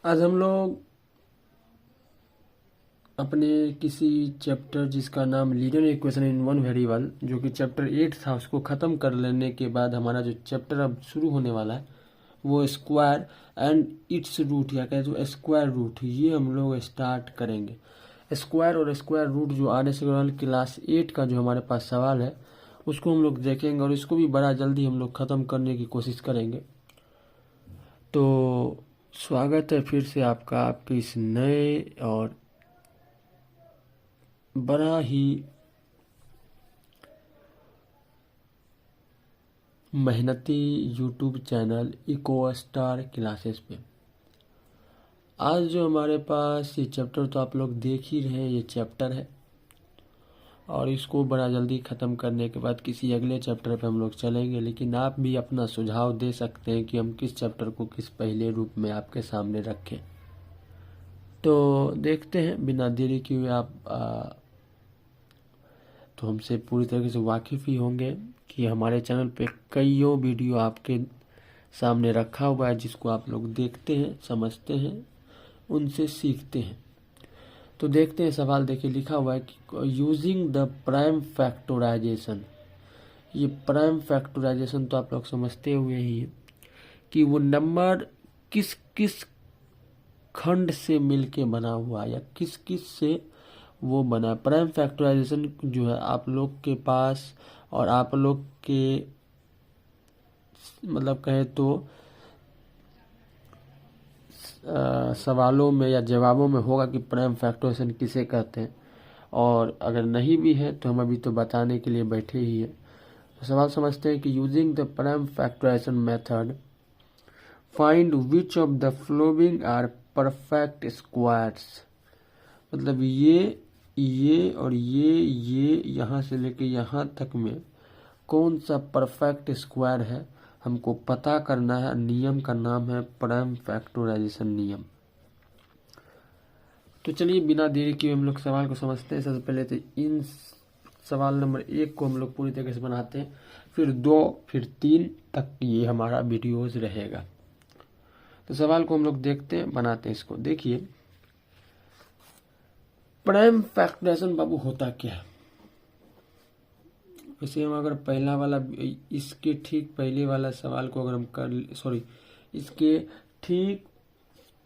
आज हम लोग अपने किसी चैप्टर जिसका नाम linear equation in one variable, जो कि चैप्टर 8 था, उसको ख़त्म कर लेने के बाद हमारा जो चैप्टर अब शुरू होने वाला है वो स्क्वायर एंड इट्स रूट, या कहे तो स्क्वायर रूट, ये हम लोग स्टार्ट करेंगे। स्क्वायर और स्क्वायर रूट जो RS अग्रवाल क्लास 8 का जो हमारे पास सवाल है उसको हम लोग देखेंगे और इसको भी बड़ा जल्दी हम लोग ख़त्म करने की कोशिश करेंगे। तो स्वागत है फिर से आपका आपके इस नए और बड़ा ही मेहनती YouTube channel eco star classes पे। आज जो हमारे पास ये चैप्टर, तो आप लोग देख ही रहे हैं, ये चैप्टर है और इसको बड़ा जल्दी ख़त्म करने के बाद किसी अगले चैप्टर पे हम लोग चलेंगे। लेकिन आप भी अपना सुझाव दे सकते हैं कि हम किस चैप्टर को किस पहले रूप में आपके सामने रखें। तो देखते हैं, बिना देरी किए आप तो हमसे पूरी तरीके से वाकिफ़ ही होंगे कि हमारे चैनल पे कईयों वीडियो आपके सामने रखा हुआ है जिसको आप लोग देखते हैं, समझते हैं, उनसे सीखते हैं। तो देखते हैं सवाल। देखिए लिखा हुआ है कि यूजिंग द प्राइम फैक्टराइजेशन। ये प्राइम फैक्टराइजेशन तो आप लोग समझते हुए ही हैं कि वो नंबर किस किस खंड से मिलके बना हुआ है या किस किस से वो बना है। प्राइम फैक्टराइजेशन जो है आप लोग के पास और आप लोग के मतलब कहे तो सवालों में या जवाबों में होगा कि प्राइम फैक्टराइजेशन किसे कहते हैं, और अगर नहीं भी है तो हम अभी तो बताने के लिए बैठे ही हैं। तो सवाल समझते हैं कि using the prime factorisation method find which of the following are perfect squares. मतलब ये और ये यहाँ से लेके यहाँ तक में कौन सा परफेक्ट स्क्वायर है हमको पता करना है। नियम का नाम है प्राइम फैक्टराइजेशन नियम। तो चलिए बिना देरी किए हम लोग सवाल को समझते हैं। सबसे पहले तो इन सवाल नंबर 1 को हम लोग पूरी तरीके से बनाते हैं, फिर 2, फिर 3 तक ये हमारा वीडियोज रहेगा। तो सवाल को हम लोग देखते हैं, बनाते हैं इसको। देखिए प्राइम फैक्टराइजेशन बाबू होता क्या है। वैसे हम अगर पहला वाला, इसके ठीक पहले वाला सवाल को अगर हम इसके ठीक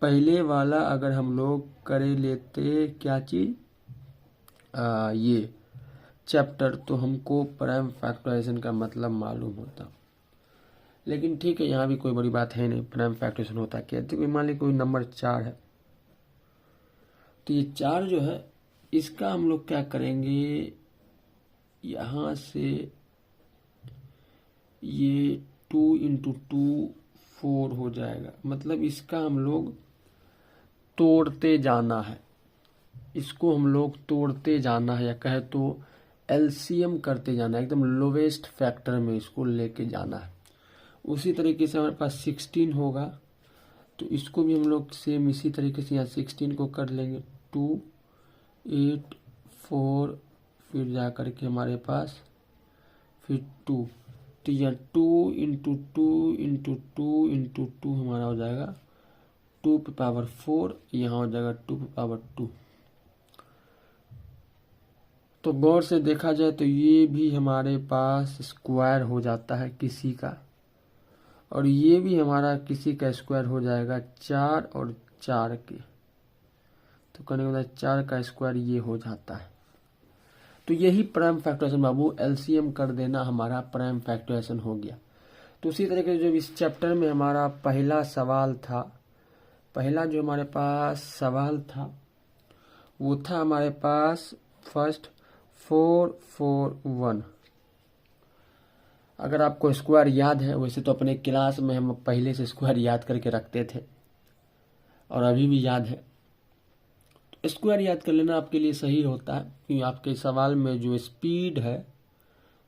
पहले वाला अगर हम लोग कर लेते क्या चीज, ये चैप्टर, तो हमको प्राइम फैक्टराइजेशन का मतलब मालूम होता। लेकिन ठीक है, यहाँ भी कोई बड़ी बात है नहीं। प्राइम फैक्टराइजेशन होता क्या, तो मान ली कोई नंबर 4 है, तो ये 4 जो है इसका हम लोग क्या करेंगे, यहाँ से ये 2 × 2 4 हो जाएगा। मतलब इसका हम लोग तोड़ते जाना है, इसको हम लोग तोड़ते जाना है, या कहे तो एलसीएम करते जाना है, एकदम लोवेस्ट फैक्टर में इसको लेके जाना है। उसी तरीके से हमारे पास 16 होगा, तो इसको भी हम लोग सेम इसी तरीके से यहाँ 16 को कर लेंगे 2, 8, 4, फिर जा करके हमारे पास फिर 2, तो यहाँ 2 × 2 × 2 × 2 हमारा हो जाएगा 2⁴, यहाँ हो जाएगा 2⁴। तो गौर से देखा जाए तो ये भी हमारे पास स्क्वायर हो जाता है किसी का, और ये भी हमारा किसी का स्क्वायर हो जाएगा 4 और 4 के। तो कहने का मतलब 4 का स्क्वायर ये हो जाता है। तो यही प्राइम फैक्टराइजेशन बाबू, एलसीएम कर देना हमारा प्राइम फैक्टराइजेशन हो गया। तो उसी तरीके से जो इस चैप्टर में हमारा पहला सवाल था, पहला जो हमारे पास सवाल था वो था हमारे पास फर्स्ट 4, 4, 1। अगर आपको स्क्वायर याद है, वैसे तो अपने क्लास में हम पहले से स्क्वायर याद करके रखते थे और अभी भी याद है। तो स्क्वायर याद कर लेना आपके लिए सही होता है, क्योंकि आपके सवाल में जो स्पीड है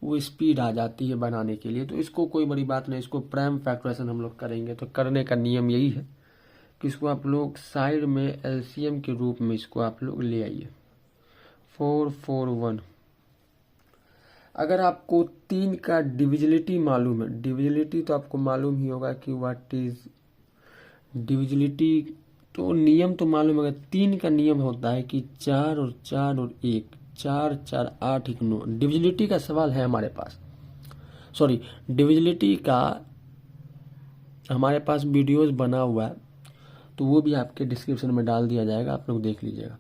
वो स्पीड आ जाती है बनाने के लिए। तो इसको कोई बड़ी बात नहीं, इसको प्राइम फैक्टराइजेशन हम लोग करेंगे। तो करने का नियम यही है कि इसको आप लोग साइड में एलसीएम के रूप में इसको आप लोग ले आइए। 4, 4, 1। अगर आपको 3 का डिविजिलिटी मालूम है, डिविजिलिटी तो आपको मालूम ही होगा कि व्हाट इज डिविजिलिटी तो नियम तो मालूम है, 3 का नियम होता है कि 4 और 4 और 1, 4 4 8 1 9। डिविजिलिटी का सवाल है हमारे पास, सॉरी डिविजिलिटी का हमारे पास वीडियोस बना हुआ है, तो वो भी आपके डिस्क्रिप्शन में डाल दिया जाएगा, आप लोग देख लीजिएगा।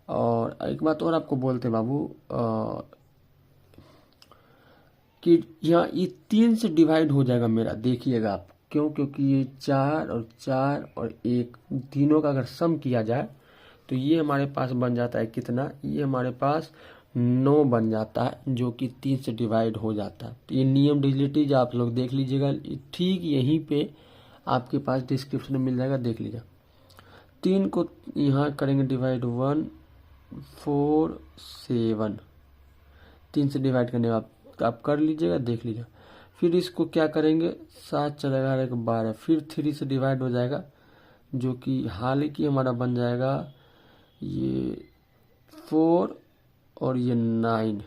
और एक बात और आपको बोलते बाबू, कि यहाँ ये 3 से डिवाइड हो जाएगा मेरा, देखिएगा आप, क्यों? क्योंकि ये 4 और 4 और 1 तीनों का अगर सम किया जाए तो ये हमारे पास बन जाता है कितना, ये हमारे पास 9 बन जाता है, जो कि 3 से डिवाइड हो जाता है। तो ये नियम डिविजिलिटी जो आप लोग देख लीजिएगा, ठीक यहीं पे आपके पास डिस्क्रिप्शन में मिल जाएगा, देख लीजिए। 3 को यहाँ करेंगे डिवाइड, 1 4 7, 3 से डिवाइड करने आप कर लीजिएगा, देख लीजिएगा। फिर इसको क्या करेंगे, 7 चलेगा 12, फिर 3 से डिवाइड हो जाएगा, जो कि हालांकि हमारा बन जाएगा ये 4 और ये 9।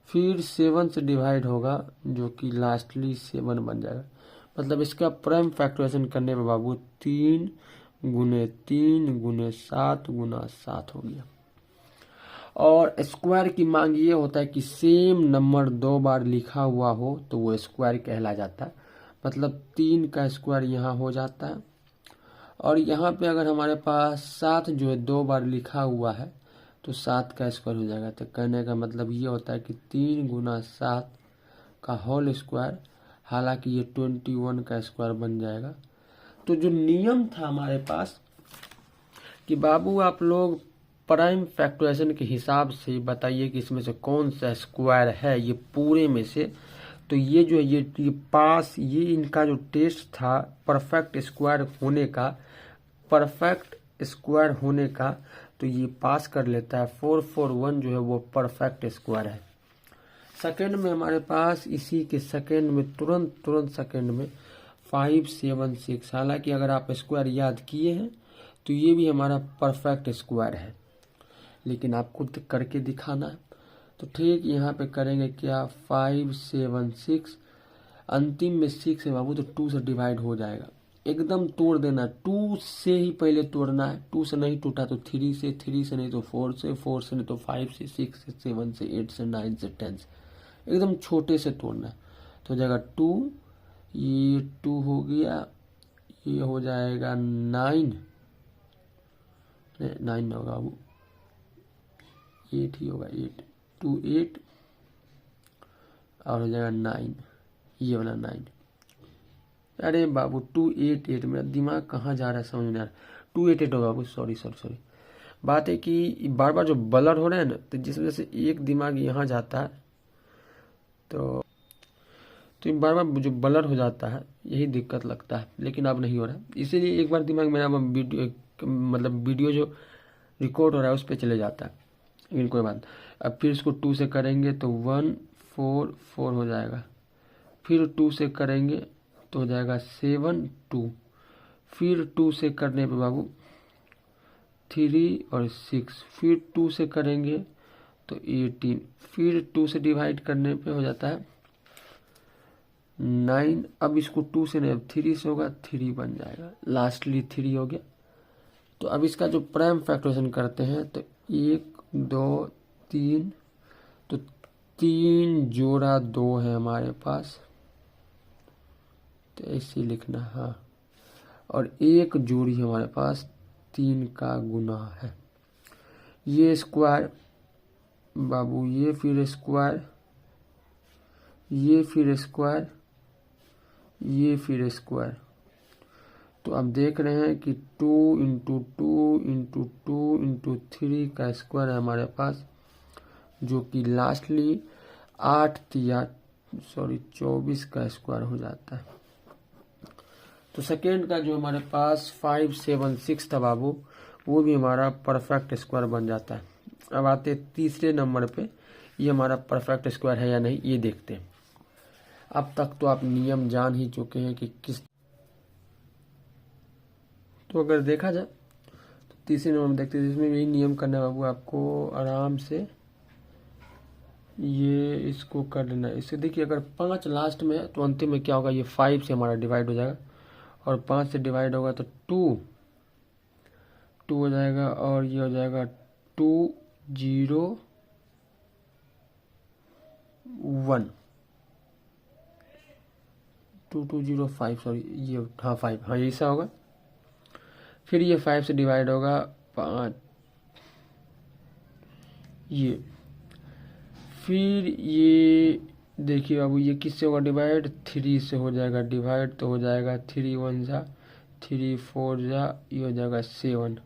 फिर 7 से डिवाइड होगा, जो कि लास्टली 7 बन जाएगा। मतलब इसका प्राइम फैक्टराइजेशन करने पे बाबू 3 गुने 3 गुने 7 गुना 7 हो गया। और स्क्वायर की मांग ये होता है कि सेम नंबर 2 बार लिखा हुआ हो तो वो स्क्वायर कहला जाता है। मतलब 3 का स्क्वायर यहाँ हो जाता है, और यहाँ पे अगर हमारे पास 7 जो है 2 बार लिखा हुआ है तो 7 का स्क्वायर हो जाएगा। तो कहने का मतलब ये होता है कि 3 गुना 7 का होल स्क्वायर, हालांकि ये 21 का स्क्वायर बन जाएगा। तो जो नियम था हमारे पास कि बाबू आप लोग प्राइम फैक्टराइजेशन के हिसाब से बताइए कि इसमें से कौन सा स्क्वायर है ये पूरे में से। तो ये जो है ये पास, ये इनका जो टेस्ट था परफेक्ट स्क्वायर होने का, तो ये पास कर लेता है। 441 जो है वो परफेक्ट स्क्वायर है। सेकंड में हमारे पास इसी के सेकंड में तुरंत सेकंड में 576, हालांकि अगर आप स्क्वायर याद किए हैं तो ये भी हमारा परफेक्ट स्क्वायर है, लेकिन आपको करके दिखाना है। तो ठीक यहाँ पे करेंगे क्या, 576, अंतिम में 6 है बाबू, तो 2 से डिवाइड हो जाएगा। एकदम तोड़ देना, 2 से ही पहले तोड़ना है। 2 से नहीं टूटा तो 3 से, 3 से नहीं तो 4 से, 4 से नहीं तो 5 से, 6 से, 7 से, 8 से, 9 से, 10 से, एकदम छोटे से तोड़ना है। तो हो जाएगा 2, ये 2 हो गया, ये हो जाएगा 9 होगा वो, 8 ही होगा, 8 2 8 और हो जाएगा 9, ये वाला 9। अरे बाबू 2 8 8, मेरा दिमाग कहाँ जा रहा है समझ नहीं आ रहा। 2 8 8 होगा बाबू, सॉरी। बात है कि बार बार जो ब्लर हो रहा है ना, तो जिस वजह से एक दिमाग यहाँ जाता है, तो बार बार जो ब्लर हो जाता है यही दिक्कत लगता है, लेकिन अब नहीं हो रहा है। इसीलिए एक बार दिमाग मेरा वीडियो जो रिकॉर्ड हो रहा है उस पर चले जाता है, लेकिन कोई बात। अब फिर इसको 2 से करेंगे तो 1 4 4 हो जाएगा। फिर 2 से करेंगे तो हो जाएगा 7 2। फिर 2 से करने पे बाबू 3 और 6। फिर 2 से करेंगे तो 18। फिर 2 से डिवाइड करने पे हो जाता है 9। अब इसको 2 से नहीं, 3 से होगा, 3 बन जाएगा, लास्टली 3 हो गया। तो अब इसका जो प्राइम फैक्टराइजेशन करते हैं तो 1 2 3, तो 3 जोड़ा 2 है हमारे पास, तो ऐसे लिखना, हाँ। और 1 जोड़ी हमारे पास 3 का गुना है। ये स्क्वायर बाबू, ये फिर स्क्वायर, ये फिर स्क्वायर, ये फिर स्क्वायर। तो अब देख रहे हैं कि 2 इंटू 2 इंटू 2 इंटू 3 का स्क्वायर है हमारे पास, जो कि लास्टली 24 का स्क्वायर हो जाता है। तो सेकेंड का जो हमारे पास 576 था बाबू, वो भी हमारा परफेक्ट स्क्वायर बन जाता है। अब आते तीसरे नंबर पे, ये हमारा परफेक्ट स्क्वायर है या नहीं ये देखते हैं। अब तक तो आप नियम जान ही चुके हैं कि किस, तो अगर देखा जाए तो तीसरे नंबर में देखते हैं, जिसमें यही नियम करना है बाबू, आपको आराम से ये इसको कर लेना है। इससे देखिए अगर 5 लास्ट में है तो अंतिम में क्या होगा, ये 5 से हमारा डिवाइड हो जाएगा और 5 से डिवाइड होगा तो 2 हो जाएगा, और ये हो जाएगा 201 2205, सॉरी ये हाँ 5, हाँ ऐसा होगा। फिर ये 5 से डिवाइड होगा 5, ये फिर ये देखिए बाबू ये किससे होगा डिवाइड, 3 से हो जाएगा डिवाइड, तो हो जाएगा 3 1 जा 3 4 जा, ये हो जाएगा 7।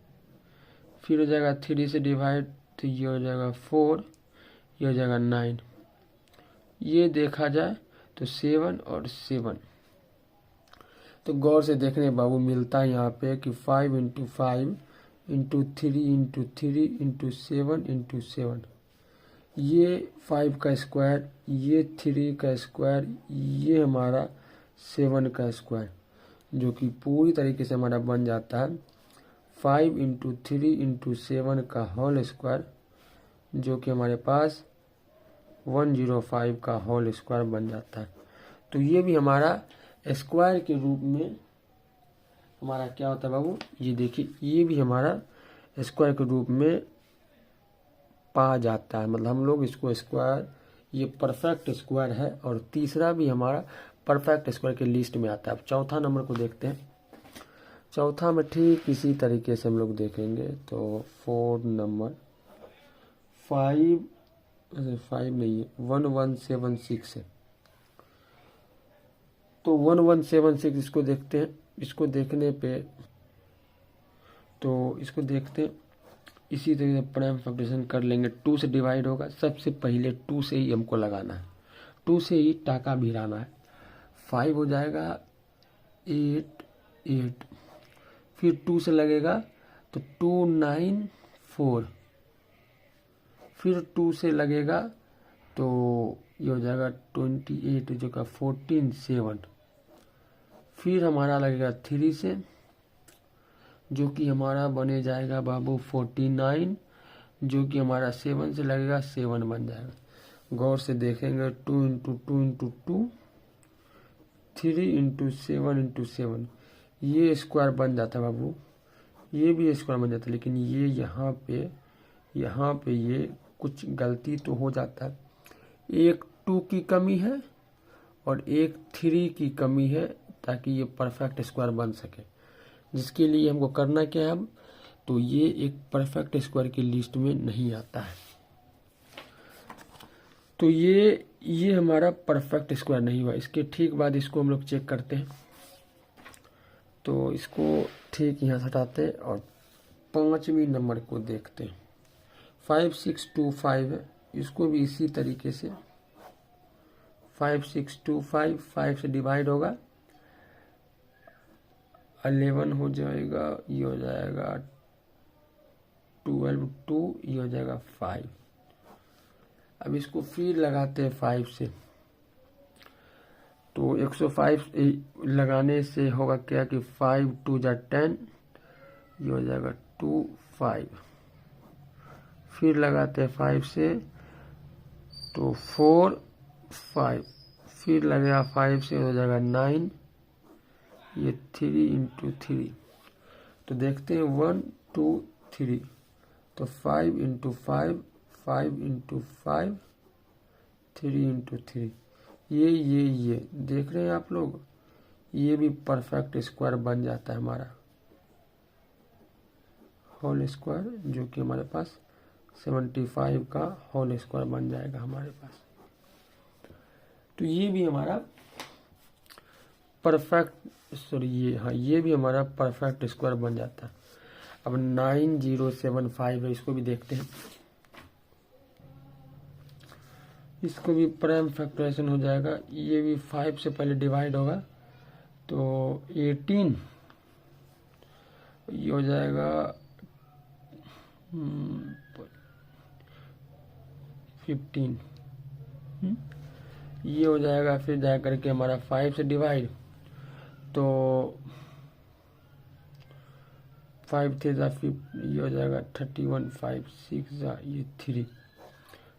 फिर हो जाएगा 3 से डिवाइड, तो ये हो जाएगा 4, ये हो जाएगा 9। ये देखा जाए तो 7 और 7। तो गौर से देखने बाबू मिलता है यहाँ पे कि 5 into 5 into 3 into 3 into 7 into 7, ये 5 का स्क्वायर, ये 3 का स्क्वायर, ये हमारा 7 का स्क्वायर, जो कि पूरी तरीके से हमारा बन जाता है 5 इंटू 3 इंटू 7 का होल स्क्वायर, जो कि हमारे पास 105 का होल स्क्वायर बन जाता है। तो ये भी हमारा स्क्वायर के रूप में हमारा क्या होता है बाबू, ये देखिए ये भी हमारा स्क्वायर के रूप में पा जाता है। मतलब हम लोग इसको स्क्वायर, ये परफेक्ट स्क्वायर है, और तीसरा भी हमारा परफेक्ट स्क्वायर के लिस्ट में आता है। अब चौथा नंबर को देखते हैं। चौथा में ठीक इसी तरीके से हम लोग देखेंगे। तो 4 नंबर 5 नहीं है, 1176 है। तो 1176 इसको देखते हैं। इसको देखने पे तो इसको देखते हैं इसी तरीके से प्राइम फैक्टराइजेशन कर लेंगे। 2 से डिवाइड होगा, सबसे पहले 2 से ही हमको लगाना है, 2 से ही टाका भिराना है। 5 हो जाएगा 8, फिर 2 से लगेगा तो 294, फिर 2 से लगेगा तो ये हो जाएगा 28, जो का 14 7। फिर हमारा लगेगा 3 से, जो कि हमारा बने जाएगा बाबू 49, जो कि हमारा 7 से लगेगा 7 बन जाएगा। गौर से देखेंगे 2 इंटू 2 इंटू 2, 3 इंटू 7 इंटू 7, ये स्क्वायर बन जाता है बाबू, ये भी स्क्वायर बन जाता है। लेकिन ये यहाँ पे ये कुछ गलती तो हो जाता है, एक 2 की कमी है और एक 3 की कमी है, ताकि ये परफेक्ट स्क्वायर बन सके। जिसके लिए हमको करना क्या है अब, तो ये एक परफेक्ट स्क्वायर की लिस्ट में नहीं आता है। तो ये हमारा परफेक्ट स्क्वायर नहीं हुआ। इसके ठीक बाद इसको हम लोग चेक करते हैं। तो इसको ठीक यहाँ से हटाते हैं और 5वीं नंबर को देखते हैं। 5625 है, इसको भी इसी तरीके से 5625, 5 से डिवाइड होगा 11 हो जाएगा, ये हो जाएगा 12, 2, ये हो जाएगा 5। अब इसको फिर लगाते हैं 5 से, तो 105 लगाने से होगा क्या कि 5 2 जा 10, ये हो जाएगा 2 5। फिर लगाते हैं 5 से तो 4 5, फिर लगेगा 5 से हो जाएगा 9, ये 3 इंटू 3। तो देखते हैं 1 2 3, तो 5 इंटू 5, 5 इंटू 5, 3 इंटू 3, ये देख रहे हैं आप लोग, ये भी परफेक्ट स्क्वायर बन जाता है हमारा होल स्क्वायर, जो कि हमारे पास 75 का होल स्क्वायर बन जाएगा हमारे पास। तो ये भी हमारा परफेक्ट, सॉरी ये भी हमारा परफेक्ट स्क्वायर बन जाता है। अब 9075 है, इसको भी देखते हैं। इसको भी प्राइम फैक्टराइजेशन हो जाएगा। ये भी 5 से पहले डिवाइड होगा तो 18, ये हो जाएगा 15, ये हो जाएगा। फिर जा करके हमारा 5 से डिवाइड तो 5 थे जा 5, ये हो जाएगा 31, 5 6 जा ये 3,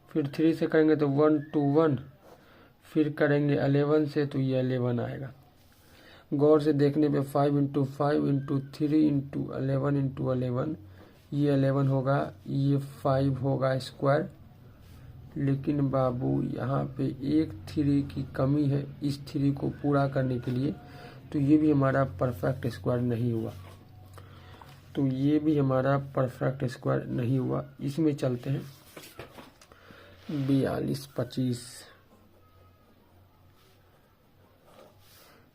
फिर 3 से करेंगे तो 1 2 1, फिर करेंगे 11 से तो ये 11 आएगा। गौर से देखने पे 5 × 5 × 3 × 11 × 11 ये 11 होगा, ये 5 होगा स्क्वायर। लेकिन बाबू यहाँ पे एक 3 की कमी है इस 3 को पूरा करने के लिए, तो ये भी हमारा परफेक्ट स्क्वायर नहीं हुआ। तो ये भी हमारा परफेक्ट स्क्वायर नहीं हुआ। इसमें चलते हैं 42 25,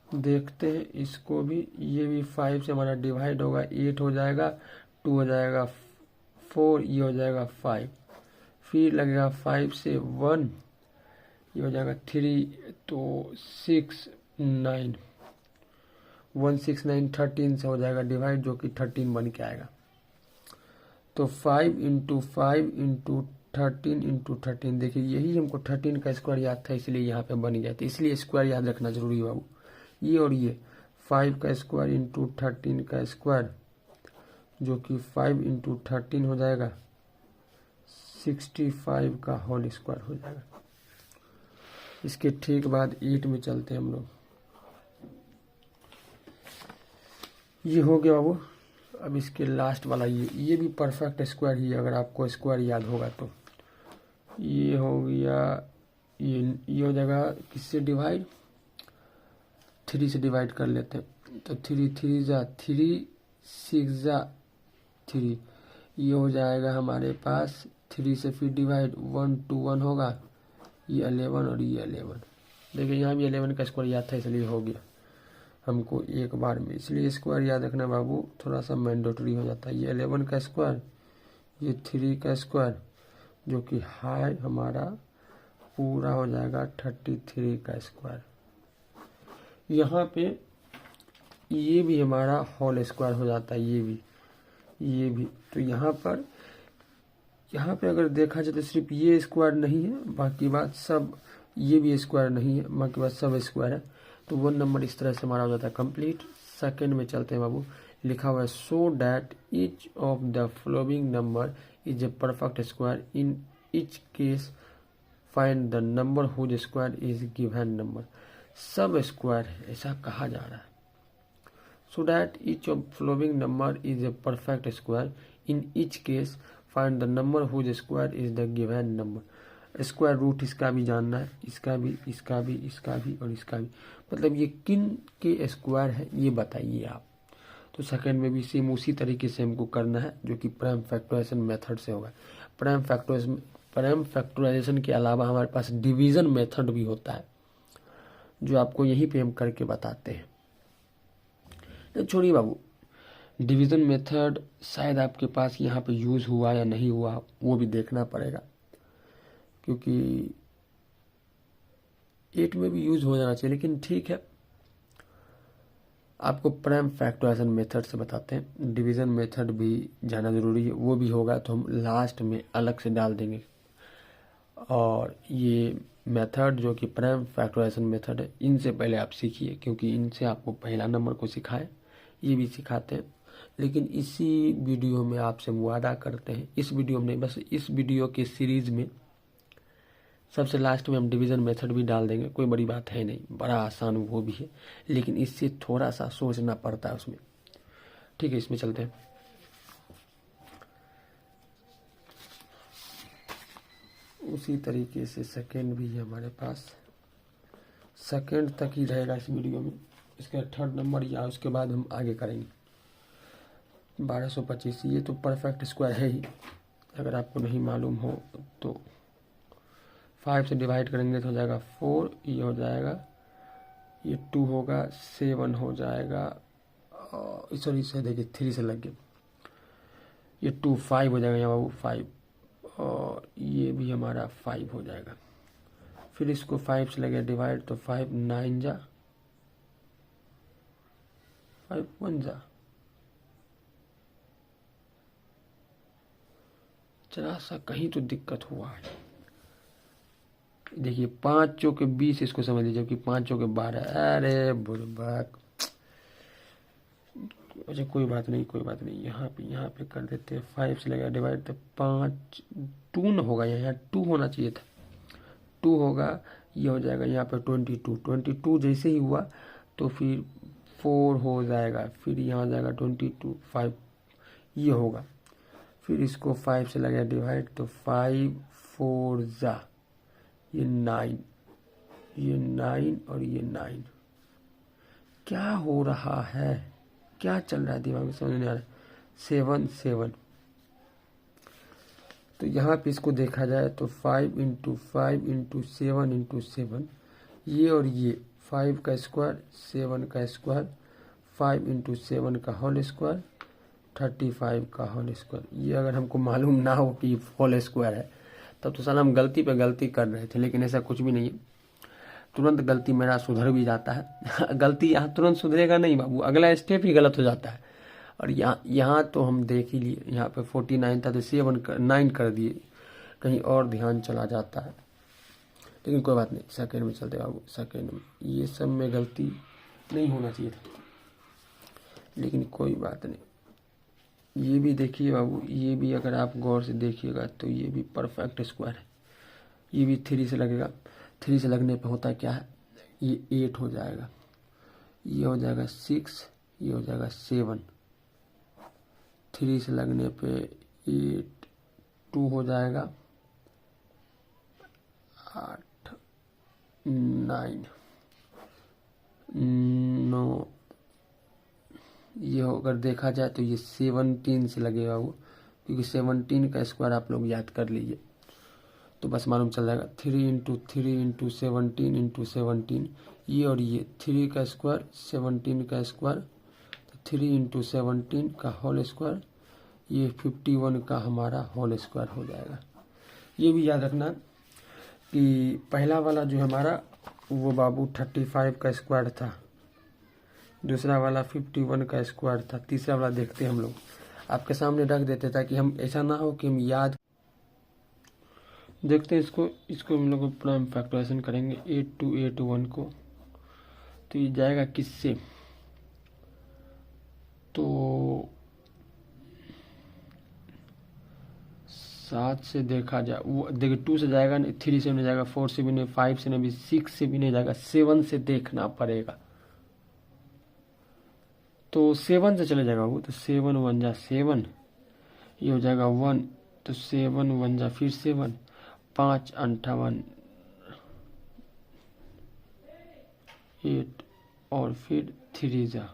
देखते हैं इसको भी। ये भी 5 से हमारा डिवाइड होगा, 8 हो जाएगा, 2 हो जाएगा 4, ये हो जाएगा 5, फिर लगेगा 5 से 1, ये हो जाएगा 3, तो 6 9, 1 6 9 13 से हो जाएगा डिवाइड, जो कि 13 बन के आएगा। तो 5 × 5 × 13 × 13, देखिए यही हमको 13 का स्क्वायर याद था, इसलिए यहाँ पे बन गया था। इसलिए स्क्वायर याद रखना जरूरी है बाबू। ये और ये 5 का स्क्वायर × 13 का स्क्वायर, जो कि 5 × 13 हो जाएगा, 65 का होल स्क्वायर हो जाएगा। इसके ठीक बाद 8 में चलते हैं हम लोग। ये हो गया बाबू। अब इसके लास्ट वाला ये भी परफेक्ट स्क्वायर ही है, अगर आपको स्क्वायर याद होगा तो। ये हो गया, ये हो जाएगा किससे डिवाइड, 3 से डिवाइड कर लेते हैं। तो 3 3 जा 3, 6 जा 3, ये हो जाएगा हमारे पास 3 से फिर डिवाइड, 1 2 1 होगा, ये 11 और ये 11। देखिए यहाँ भी 11 का स्क्वायर याद था, इसलिए हो गया हमको एक बार में। इसलिए स्क्वायर याद रखना बाबू थोड़ा सा मैंडेटरी हो जाता है। ये 11 का स्क्वायर, ये 3 का स्क्वायर, जो कि हाई हमारा पूरा हो जाएगा 33 का स्क्वायर। यहाँ पे ये भी हमारा होल स्क्वायर हो जाता है, ये भी। तो यहाँ पे अगर देखा जाए तो सिर्फ ये स्क्वायर नहीं है, बाकी बात सब, ये भी स्क्वायर नहीं है, बाकी बात सब स्क्वायर है। तो 1 नंबर इस तरह से हमारा हो जाता है कंप्लीट। सेकंड में चलते हैं बाबू। लिखा हुआ है so that each of the following number is a perfect square, in each case find the number whose square is given number. सब स्क्वायर है ऐसा कहा जा रहा है। So that each of following number is a perfect square, in each case find the number whose square is the given number. Square root इसका भी जानना है, इसका भी और इसका भी, मतलब ये किन के स्क्वायर है ये बताइए आप। तो सेकंड में भी सेम उसी तरीके से हमको करना है, जो कि प्राइम फैक्टराइजेशन मेथड से होगा। प्राइम फैक्टराइजेशन के अलावा हमारे पास डिवीजन मेथड भी होता है, जो आपको यहीं पे हम करके बताते हैं। तो छोड़िए बाबू, डिवीजन मेथड शायद आपके पास यहाँ पे यूज हुआ या नहीं हुआ वो भी देखना पड़ेगा, क्योंकि 8 में भी यूज हो जाना चाहिए। लेकिन ठीक है, आपको प्राइम फैक्टराइजेशन मेथड से बताते हैं। डिवीजन मेथड भी जाना जरूरी है, वो भी होगा तो हम लास्ट में अलग से डाल देंगे। और ये मेथड जो कि प्राइम फैक्टराइजेशन मेथड है, इनसे पहले आप सीखिए, क्योंकि इनसे आपको पहला नंबर को सिखाएं, ये भी सिखाते हैं। लेकिन इसी वीडियो में आपसे वादा करते हैं, इस वीडियो में नहीं, बस इस वीडियो के सीरीज में सबसे लास्ट में हम डिवीजन मेथड भी डाल देंगे। कोई बड़ी बात है नहीं, बड़ा आसान वो भी है, लेकिन इससे थोड़ा सा सोचना पड़ता है उसमें। ठीक है, इसमें चलते हैं। उसी तरीके से सेकंड भी है हमारे पास, सेकंड तक ही रहेगा इस वीडियो में। इसका थर्ड नंबर या उसके बाद हम आगे करेंगे। 1225 ये तो परफेक्ट स्क्वायर है ही, अगर आपको नहीं मालूम हो तो 5 से डिवाइड करेंगे तो हो जाएगा 4, ये हो जाएगा, ये 2 होगा, 7 हो जाएगा, सॉरी इसे देखिए 3 से लग गया, ये 2 5 हो जाएगा यहाँ बाबू 5, और ये भी हमारा 5 हो जाएगा। फिर इसको 5 से लगे डिवाइड, तो 5 9 जा 5 1 जा, जरा सा कहीं तो दिक्कत हुआ है। देखिए 5 चौके 20, इसको समझ लीजिए कि 5 चौके 12। अरे बुरबक, अच्छा कोई बात नहीं, यहाँ पे कर देते हैं। 5 से लगा डिवाइड, तो 5 2 न होगा, यहाँ 2 होना चाहिए था, 2 होगा, ये हो जाएगा यहाँ पे 22 जैसे ही हुआ तो फिर 4 हो जाएगा, फिर यहाँ जाएगा 22 5 ये होगा, फिर इसको 5 से लगेगा डिवाइड, तो 5 4 जा ये 9, ये 9 और ये 9। क्या हो रहा है, क्या चल रहा है दिमाग में समझ नहीं आ रहा है। 7 7, तो यहाँ पे इसको देखा जाए तो 5 इंटू 5 इंटू 7 इंटू 7, ये और ये 5 का स्क्वायर 7 का स्क्वायर 5 इंटू 7 का होल स्क्वायर 35 का होल स्क्वायर। ये अगर हमको मालूम ना हो कि होल स्क्वायर है तब तो साला हम गलती पे गलती कर रहे थे, लेकिन ऐसा कुछ भी नहीं है। तुरंत गलती मेरा सुधर भी जाता है गलती यहाँ तुरंत सुधरेगा नहीं बाबू, अगला स्टेप ही गलत हो जाता है। और यहाँ तो हम देख ही लिए, यहाँ पे 49 था तो 9 कर दिए, कहीं और ध्यान चला जाता है, लेकिन कोई बात नहीं, सेकेंड में चलते बाबू। सेकेंड में ये सब में गलती नहीं होना चाहिए था, लेकिन कोई बात नहीं। ये भी देखिए बाबू, ये भी अगर आप गौर से देखिएगा तो ये भी परफेक्ट स्क्वायर है। ये भी 3 से लगेगा, 3 से लगने पे होता क्या है, ये 8 हो जाएगा, ये हो जाएगा 6, ये हो जाएगा 7, 3 से लगने पे 8 2 हो जाएगा 8 9 9, ये अगर देखा जाए तो ये 17 से लगेगा वो, क्योंकि 17 का स्क्वायर आप लोग याद कर लीजिए तो बस मालूम चल जाएगा। 3 इंटू 3 इंटू 17 इंटू 17, ये और ये 3 का स्क्वायर 17 का स्क्वायर, तो 3 इंटू 17 का होल स्क्वायर, ये 51 का हमारा होल स्क्वायर हो जाएगा। ये भी याद रखना कि पहला वाला जो हमारा वो बाबू 35 का स्क्वायर था, दूसरा वाला 51 का स्क्वायर था, तीसरा वाला देखते हम लोग आपके सामने रख देते ताकि हम ऐसा ना हो कि हम याद देखते हैं। इसको हम लोग पूरा फैक्टराइजेशन करेंगे 8281 को, तो ये जाएगा किससे, तो 7 से देखा जाए, वो देखिए 2 से जाएगा नहीं, 3 से नहीं जाएगा, 4 से भी नहीं, 5 से नहीं, 6 से भी नहीं जाएगा, 7 से देखना पड़ेगा। तो 7 से चले जाएगा वो, तो 7 1 जा 7, ये हो जाएगा 1, तो 7 1 जा फिर 7, 5 58 8 और फिर 3 जा,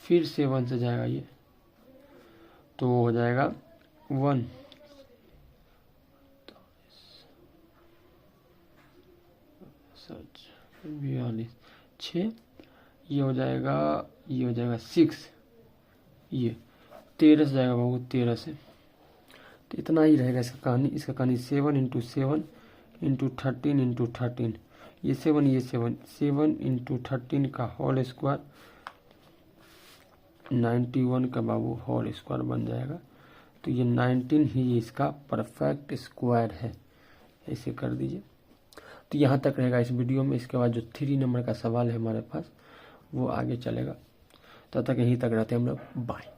फिर 7 से जाएगा ये, तो हो जाएगा 1 42 6, ये हो जाएगा 6, ये 13 से जाएगा बाबू, 13 से, तो इतना ही रहेगा इसका कहानी। इसका कहानी 7 इंटू 7 इंटू 13 इंटू 13, ये 7 ये 7 7 इंटू 13 का होल स्क्वायर 91 का बाबू होल स्क्वायर बन जाएगा। तो ये 19 ही इसका परफेक्ट स्क्वायर है, ऐसे कर दीजिए। तो यहाँ तक रहेगा इस वीडियो में। इसके बाद जो 3 नंबर का सवाल है हमारे पास वो आगे चलेगा, तब तक यहीं तक रहते हैं हम लोग। बाय।